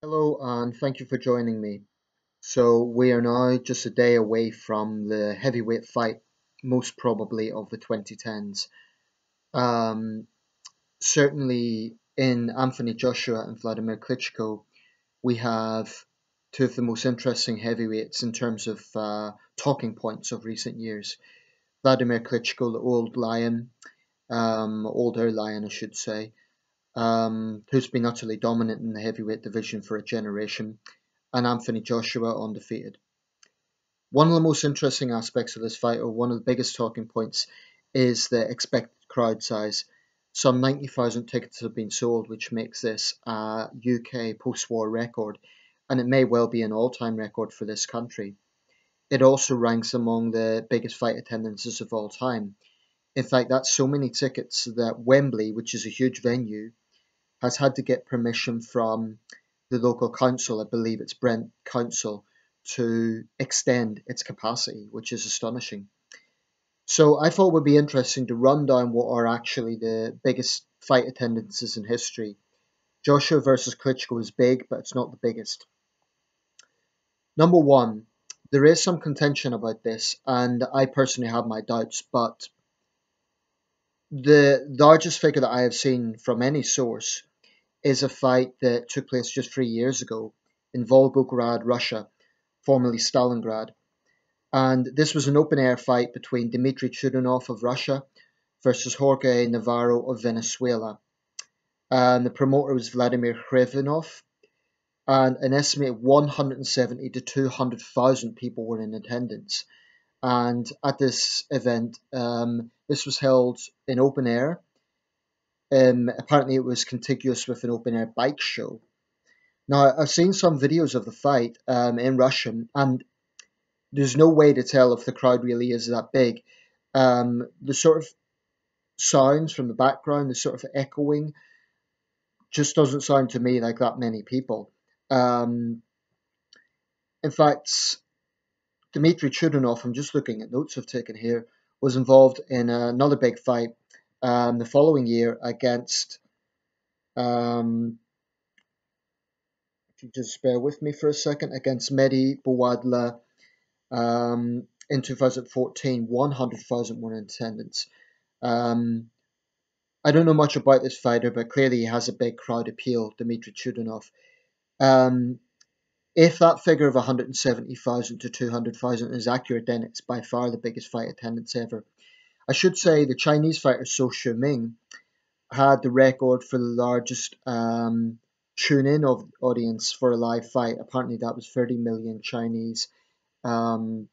Hello, and thank you for joining me. So, we are now just a day away from the heavyweight fight, most probably of the 2010s. Um, Certainly, in Anthony Joshua and Vladimir Klitschko, we have two of the most interesting heavyweights in terms of talking points of recent years. Vladimir Klitschko, the old lion, older lion, I should say, who's been utterly dominant in the heavyweight division for a generation, and Anthony Joshua undefeated. One of the most interesting aspects of this fight, or one of the biggest talking points, is the expected crowd size. Some 90,000 tickets have been sold, which makes this a UK post war record, and it may well be an all time record for this country. It also ranks among the biggest fight attendances of all time. In fact, that's so many tickets that Wembley, which is a huge venue, has had to get permission from the local council, I believe it's Brent Council, to extend its capacity, which is astonishing. So I thought it would be interesting to run down what are actually the biggest fight attendances in history. Joshua versus Klitschko is big, but it's not the biggest. Number one, there is some contention about this, and I personally have my doubts, but the largest figure that I have seen from any source is a fight that took place just 3 years ago in Volgograd, Russia, formerly Stalingrad. And this was an open air fight between Dmitry Chudinov of Russia versus Jorge Navarro of Venezuela. And the promoter was Vladimir Khrivinov, and an estimated 170 to 200,000 people were in attendance. And at this event, this was held in open air. Apparently, it was contiguous with an open air bike show. Now, I've seen some videos of the fight in Russian, and there's no way to tell if the crowd really is that big. The sort of sounds from the background, the sort of echoing, just doesn't sound to me like that many people. Um, in fact, Dmitry Chudinov, I'm just looking at notes I've taken here, was involved in another big fight the following year against, um, if you just bear with me for a second, against Mehdi Bouadla. In 2014, 100,000 were in attendance. Um, I don't know much about this fighter, but clearly he has a big crowd appeal, Dmitry Chudinov. Um, if that figure of 170,000 to 200,000 is accurate, then it's by far the biggest fight attendance ever. I should say the Chinese fighter So Ming had the record for the largest tune-in of audience for a live fight. Apparently, that was 30 million Chinese um,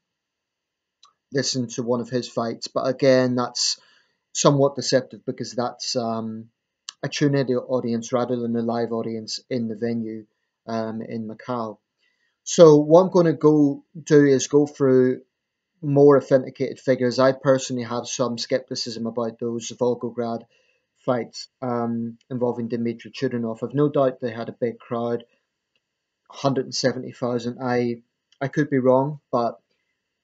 listened to one of his fights. But again, that's somewhat deceptive because that's a tune-in audience rather than a live audience in the venue in Macau. So what I'm going to go do is go through more authenticated figures. I personally have some skepticism about those Volgograd fights involving Dmitry Chudinov. I've no doubt they had a big crowd, 170,000. I could be wrong, but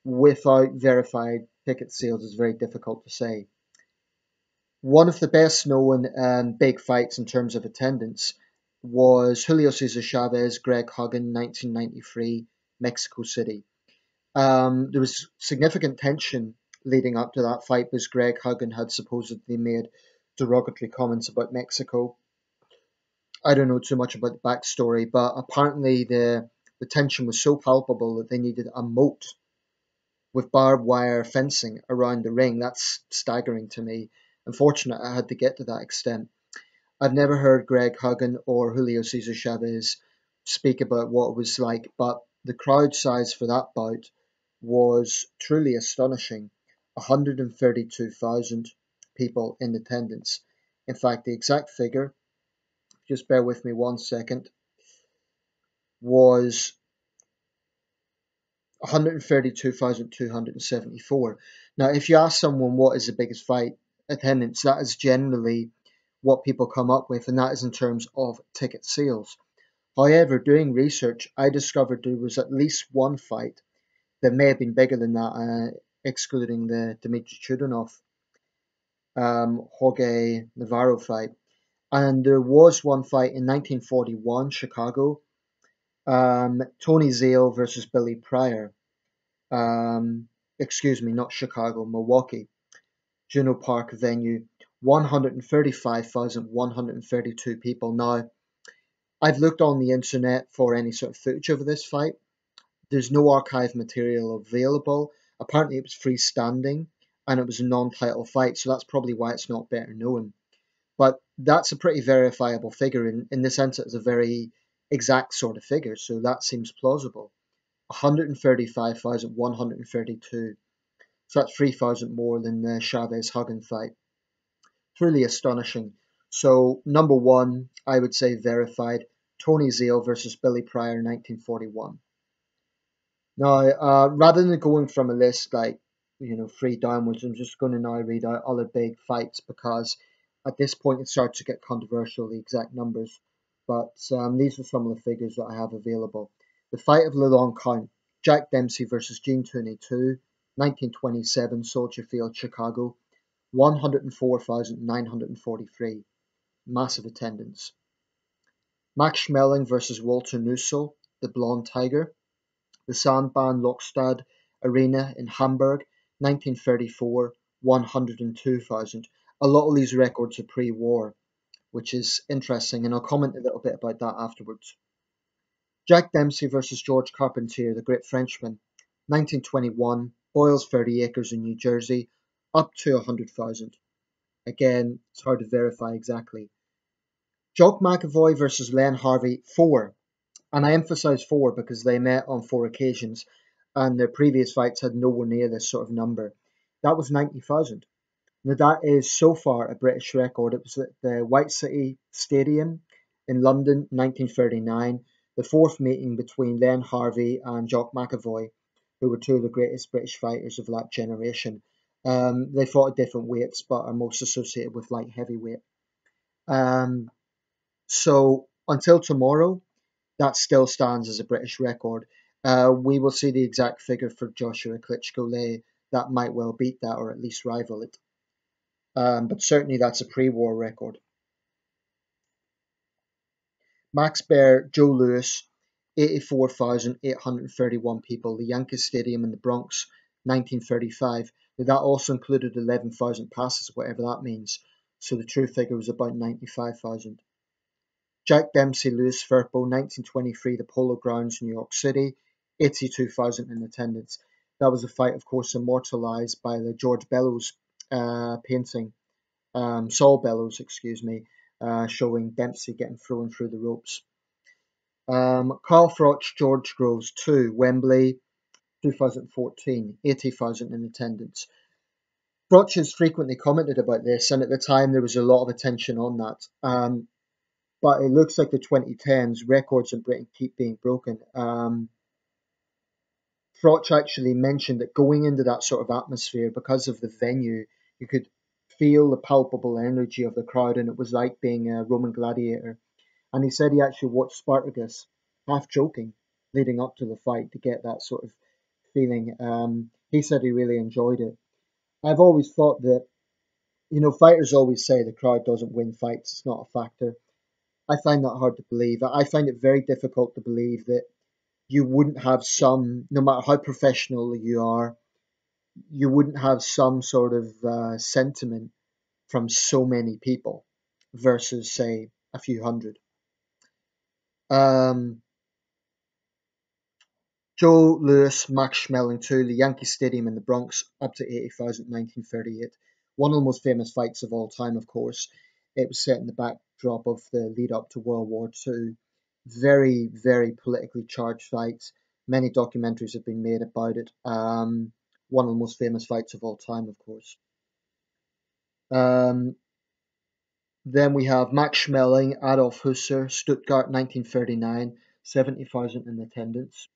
without verified ticket sales, it's very difficult to say. One of the best known big fights in terms of attendance was Julio Cesar Chavez, Greg Huggan, 1993, Mexico City. There was significant tension leading up to that fight because Greg Huggan had supposedly made derogatory comments about Mexico. I don't know too much about the backstory, but apparently the tension was so palpable that they needed a moat with barbed wire fencing around the ring. That's staggering to me. Unfortunate I had to get to that extent. I've never heard Greg Huggan or Julio Cesar Chavez speak about what it was like, but the crowd size for that bout was truly astonishing. 132,000 people in attendance. In fact, the exact figure, just bear with me 1 second, was 132,274. Now, if you ask someone what is the biggest fight attendance, that is generally what people come up with, and that is in terms of ticket sales. However, doing research, I discovered there was at least one fight that may have been bigger than that, excluding the Dmitry Chudinov Jorge Navarro fight. And there was one fight in 1941, Chicago, Tony Zale versus Billy Pryor. Excuse me, not Chicago, Milwaukee. Juno Park venue. 135,132 people. Now, I've looked on the internet for any sort of footage of this fight. There's no archive material available. Apparently, it was freestanding and it was a non-title fight, so that's probably why it's not better known. But that's a pretty verifiable figure. In the sense, it's a very exact sort of figure, so that seems plausible. 135,132. So that's 3,000 more than the Chavez Huggin fight. Truly astonishing. So, number one, I would say verified. Tony Zale versus Billy Pryor, 1941. Now, rather than going from a list like, three downwards, I'm just going to now read out other big fights because at this point it starts to get controversial, the exact numbers. But these are some of the figures that I have available. The fight of the long count, Jack Dempsey versus Gene Tooney 2, 1927, Soldier Field, Chicago, 104,943. Massive attendance. Max Schmeling versus Walter Nussel, the Blonde Tiger, the Sandbahn Lokstad Arena in Hamburg, 1934, 102,000. A lot of these records are pre-war, which is interesting, and I'll comment a little bit about that afterwards. Jack Dempsey versus George Carpentier, the great Frenchman, 1921, Boyles 30 acres in New Jersey, up to 100,000. Again, it's hard to verify exactly. Jock McAvoy versus Len Harvey, 4. And I emphasize 4 because they met on 4 occasions and their previous fights had nowhere near this sort of number. That was 90,000. Now that is so far a British record. It was at the White City Stadium in London, 1939, the fourth meeting between Len Harvey and Jock McAvoy, who were two of the greatest British fighters of that generation. They fought at different weights, but are most associated with light heavyweight. So until tomorrow, that still stands as a British record. We will see the exact figure for Joshua Klitschko. That might well beat that or at least rival it. But certainly that's a pre-war record. Max Baer, Joe Louis, 84,831 people. The Yankee Stadium in the Bronx, 1935. Now, that also included 11,000 passes, whatever that means. So the true figure was about 95,000. Jack Dempsey, Louis Firpo, 1923, the Polo Grounds, New York City, 82,000 in attendance. That was a fight, of course, immortalized by the George Bellows painting, Saul Bellows, excuse me, showing Dempsey getting thrown through the ropes. Carl Froch, George Groves 2, Wembley, 2014, 80,000 in attendance. Froch has frequently commented about this, and at the time there was a lot of attention on that. But it looks like the 2010s records in Britain keep being broken. Froch actually mentioned that going into that sort of atmosphere, because of the venue, you could feel the palpable energy of the crowd, and it was like being a Roman gladiator. And he said he actually watched Spartacus, half joking, leading up to the fight to get that sort of feeling. He said he really enjoyed it. I've always thought that, fighters always say the crowd doesn't win fights, it's not a factor. I find that hard to believe. I find it very difficult to believe that you wouldn't have some, no matter how professional you are, you wouldn't have some sort of sentiment from so many people versus, say, a few hundred. Um, Joe Louis, Max Schmeling 2, the Yankee Stadium in the Bronx, up to 80,000, 1938. One of the most famous fights of all time, of course. It was set in the backdrop of the lead up to World War II. Very, very politically charged fights. Many documentaries have been made about it. One of the most famous fights of all time, of course. Um, then we have Max Schmeling, Adolf Husser, Stuttgart, 1939, 70,000 in attendance.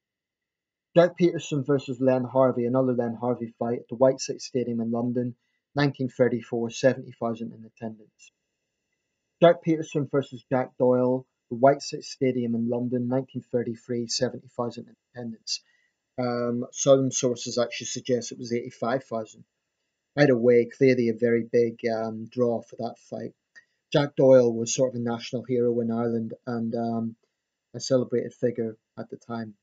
Jack Peterson versus Len Harvey, another Len Harvey fight at the White City Stadium in London, 1934, 70,000 in attendance. Jack Peterson versus Jack Doyle, the White City Stadium in London, 1933, 70,000 in attendance. Some sources actually suggest it was 85,000. Either way, clearly a very big draw for that fight. Jack Doyle was sort of a national hero in Ireland, and a celebrated figure at the time.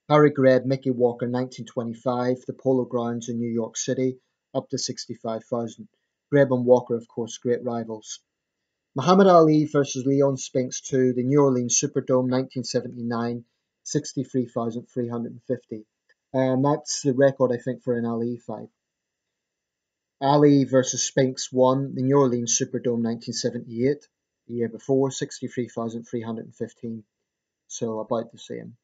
Harry Greb, Mickey Walker, 1925, the Polo Grounds in New York City, up to 65,000. Greb and Walker, of course, great rivals. Muhammad Ali versus Leon Spinks 2, the New Orleans Superdome, 1979, 63,350. And that's the record, I think, for an Ali fight. Ali versus Spinks 1, the New Orleans Superdome, 1978, the year before, 63,315. So about the same.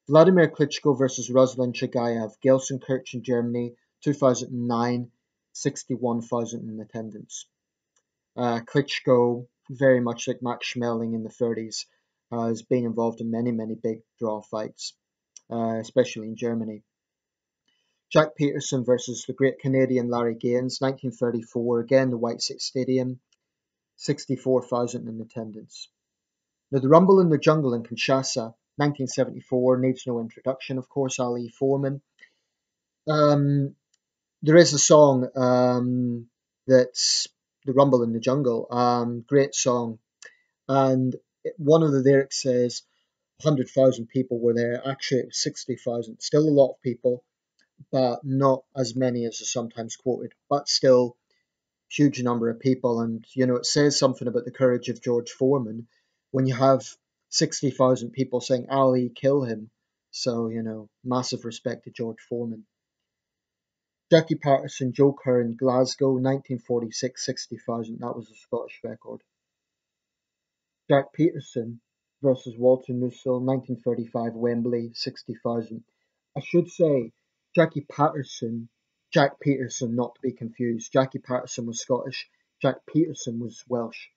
Vladimir Klitschko versus Ruslan Chagayev, Gelsenkirchen, Germany, 2009, 61,000 in attendance. Klitschko, very much like Max Schmeling in the 30s, has been involved in many big draw fights, especially in Germany. Jack Peterson versus the great Canadian Larry Gaines, 1934, again the White City Stadium, 64,000 in attendance. Now, the Rumble in the Jungle in Kinshasa, 1974, needs no introduction, of course, Ali Foreman. There is a song that's the Rumble in the Jungle, great song, and one of the lyrics says 100,000 people were there. Actually, it was 60,000. Still a lot of people, but not as many as is sometimes quoted. But still, huge number of people, and it says something about the courage of George Foreman when you have 60,000 people saying Ali, kill him. So massive respect to George Foreman. Jackie Patterson, Joe Kerr in Glasgow, 1946, 60,000. That was a Scottish record. Jack Peterson versus Walter Nussel, 1935, Wembley, 60,000. I should say Jackie Patterson, Jack Peterson, not to be confused. Jackie Patterson was Scottish, Jack Peterson was Welsh.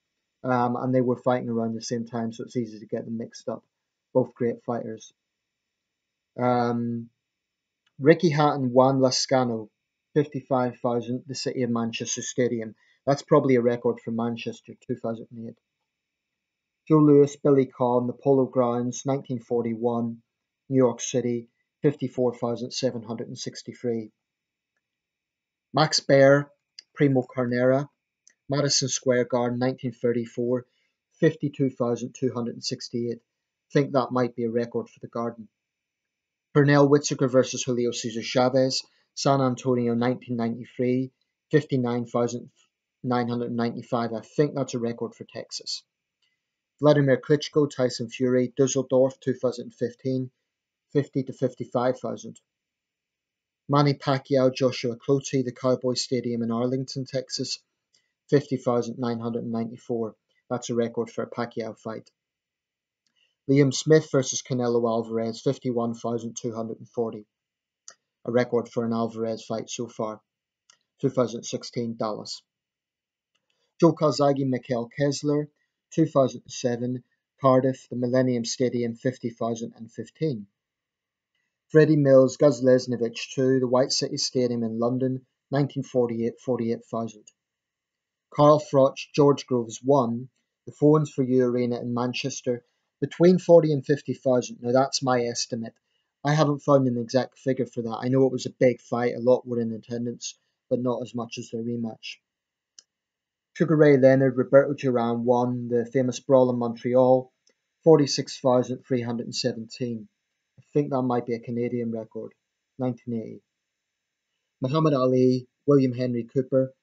And they were fighting around the same time, so it's easy to get them mixed up. Both great fighters. Ricky Hatton, Juan Lascano, 55,000, the City of Manchester Stadium. That's probably a record for Manchester, 2008. Joe Louis, Billy Conn, the Polo Grounds, 1941, New York City, 54,763. Max Baer, Primo Carnera, Madison Square Garden, 1934, 52,268. Think that might be a record for the Garden. Pernell Whitaker versus Julio Cesar Chavez, San Antonio, 1993, 59,995. I think that's a record for Texas. Vladimir Klitschko, Tyson Fury, Dusseldorf, 2015, 50 to 55,000. Manny Pacquiao, Joshua Clottey, the Cowboy Stadium in Arlington, Texas, 50,994. That's a record for a Pacquiao fight. Liam Smith versus Canelo Alvarez, 51,240. A record for an Alvarez fight so far. 2016, Dallas. Joe Calzaghe, Mikhail Kessler, 2007, Cardiff, the Millennium Stadium, 50,015. Freddie Mills, Guz Lesnevich 2, the White City Stadium in London, 1948, 48,000. Carl Froch, George Groves 1, the Phones for You Arena in Manchester, between 40 and 50,000. Now that's my estimate. I haven't found an exact figure for that. I know it was a big fight, a lot were in attendance, but not as much as the rematch. Sugar Ray Leonard, Roberto Duran 1, the famous brawl in Montreal, 46,317. I think that might be a Canadian record, 1980. Muhammad Ali, William Henry Cooper,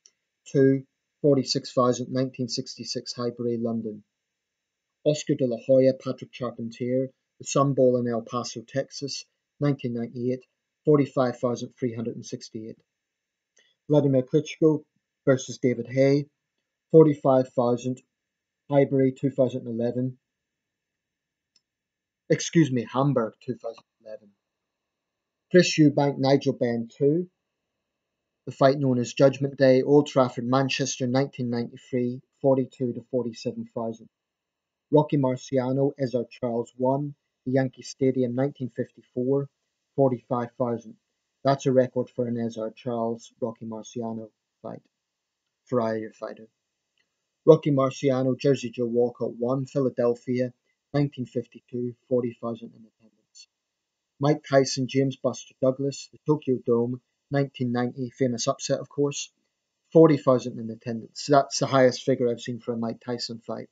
2, 46,000, 1966, Highbury, London. Oscar de la Hoya, Patrick Charpentier, the Sun Bowl in El Paso, Texas, 1998, 45,368. Vladimir Klitschko versus David Haye, 45,000, Highbury, 2011. Hamburg, 2011. Chris Eubank, Nigel Benn 2. The fight known as Judgment Day, Old Trafford, Manchester, 1993, 42 to 47,000. Rocky Marciano, Ezard Charles 1, the Yankee Stadium, 1954, 45,000. That's a record for an Ezard Charles Rocky Marciano fight for either fighter. Rocky Marciano, Jersey Joe Walcott 1, Philadelphia, 1952, 40,000 in attendance. Mike Tyson, James Buster Douglas, the Tokyo Dome, 1990, famous upset, of course, 40,000 in attendance. That's the highest figure I've seen for a Mike Tyson fight.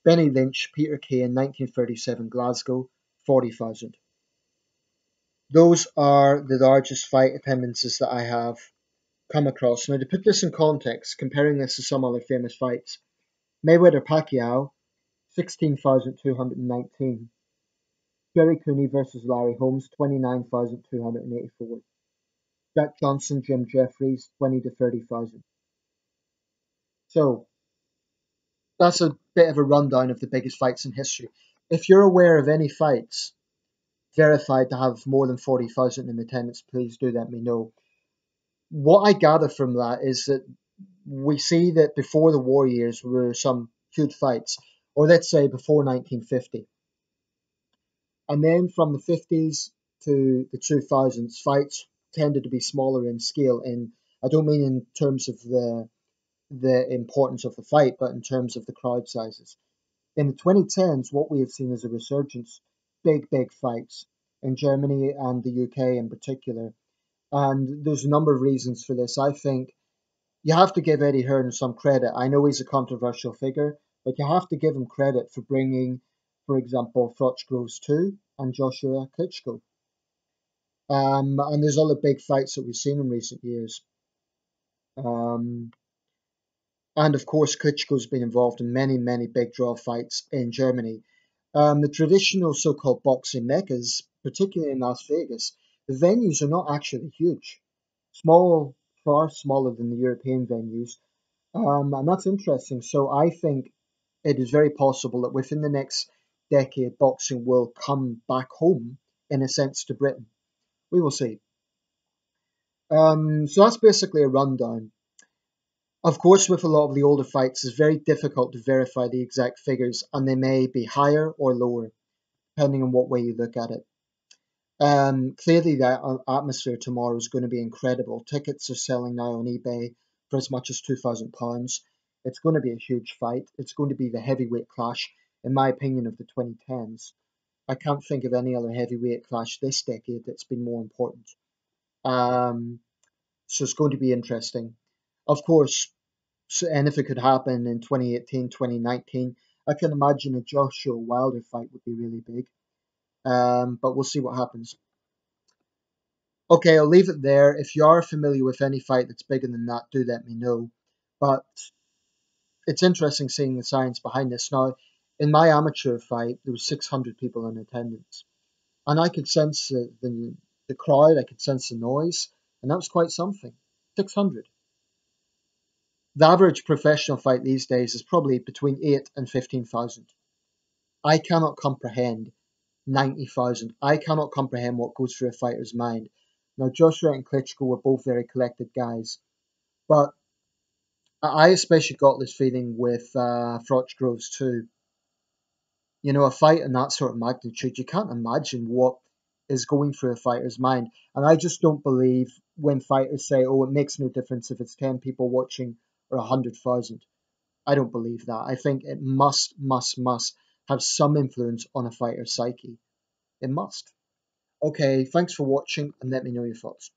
Benny Lynch, Peter Kay in 1937 Glasgow, 40,000. Those are the largest fight attendances that I have come across. Now, to put this in context, comparing this to some other famous fights, Mayweather Pacquiao, 16,219. Jerry Cooney versus Larry Holmes, 29,284. Jack Johnson, Jim Jeffries, 20 to 30,000. So that's a bit of a rundown of the biggest fights in history. If you're aware of any fights verified to have more than 40,000 in attendance, please do let me know. What I gather from that is that we see that before the war years were some huge fights, or let's say before 1950. And then from the 50s to the 2000s, fights tended to be smaller in scale. And I don't mean in terms of the importance of the fight, but in terms of the crowd sizes. In the 2010s, what we have seen is a resurgence, big fights in Germany and the UK in particular. And there's a number of reasons for this. I think you have to give Eddie Hearn some credit. I know he's a controversial figure, but you have to give him credit for bringing, for example, Froch Groves 2 and Joshua Klitschko. And there's other big fights that we've seen in recent years. Um, and of course, Klitschko's been involved in many big draw fights in Germany. The traditional so-called boxing meccas, particularly in Las Vegas, the venues are not actually huge. Small, far smaller than the European venues. And that's interesting. So I think it is very possible that within the next decade, boxing will come back home, in a sense, to Britain. We will see. So that's basically a rundown. Of course, with a lot of the older fights, it's very difficult to verify the exact figures, and they may be higher or lower, depending on what way you look at it. Clearly, the atmosphere tomorrow is going to be incredible. Tickets are selling now on eBay for as much as £2,000. It's going to be a huge fight. It's going to be the heavyweight clash, in my opinion, of the 2010s. I can't think of any other heavyweight clash this decade that's been more important. Um, so it's going to be interesting. Of course, and if it could happen in 2018, 2019, I can imagine a Joshua Wilder fight would be really big. But we'll see what happens. Okay, I'll leave it there. If you are familiar with any fight that's bigger than that, do let me know. But it's interesting seeing the science behind this. Now, in my amateur fight, there was 600 people in attendance, and I could sense the crowd. I could sense the noise, and that was quite something. 600. The average professional fight these days is probably between 8 and 15,000. I cannot comprehend 90,000. I cannot comprehend what goes through a fighter's mind. Now, Joshua and Klitschko were both very collected guys, but I especially got this feeling with Froch Groves too. You know, a fight in that sort of magnitude, you can't imagine what is going through a fighter's mind. And I just don't believe when fighters say, oh, it makes no difference if it's 10 people watching or 100,000. I don't believe that. I think it must have some influence on a fighter's psyche. It must. Okay, thanks for watching and let me know your thoughts.